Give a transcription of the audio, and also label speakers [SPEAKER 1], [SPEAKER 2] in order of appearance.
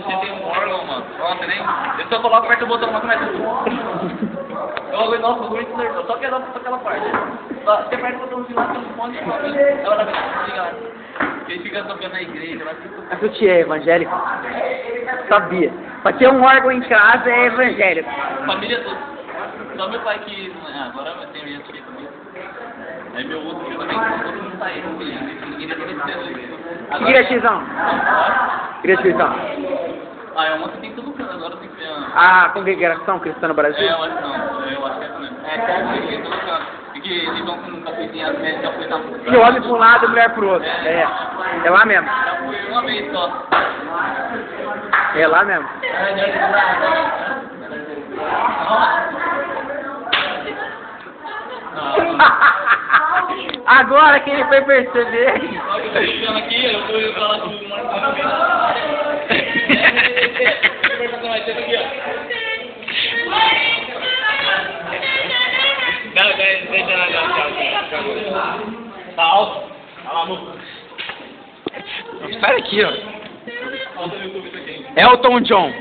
[SPEAKER 1] ADC tem um órgão, mano. Nossa, nem... Eu só coloco perto do botão, mas começa... Nossa, muito nervoso. Só aquela parte. Você aperta o botãozinho lá, tem um monte de coisa. Ela tá vendo, liga lá. Ele fica tocando na igreja, ela fica...
[SPEAKER 2] A sua tia é evangélica? Sabia. Pra ter um órgão em casa é evangélico.
[SPEAKER 1] Família toda. Só meu pai que... agora tem minha tia também. Aí meu outro tio também, todo mundo tá aí. Ninguém deve ter
[SPEAKER 2] Que igrejação? Igrejação.
[SPEAKER 1] Ah, é uma que tem todo canto, agora tem que ser...
[SPEAKER 2] A Congregação Cristã no Brasil?
[SPEAKER 1] Eu acho que não, eu acho que é essa mesmo. Tem todo canto. Porque eles vão com um cafezinho, as médicas já foi na...
[SPEAKER 2] E homem para um lado e mulher pro outro. É lá mesmo.
[SPEAKER 1] Já fui uma vez só.
[SPEAKER 2] É lá mesmo. Agora que ele foi perceber.
[SPEAKER 1] Olha, eu tô ficando aqui, eu tô lá com o Marcos. Tá alto? Tá lá no...
[SPEAKER 2] Espera aqui, ó. Elton John.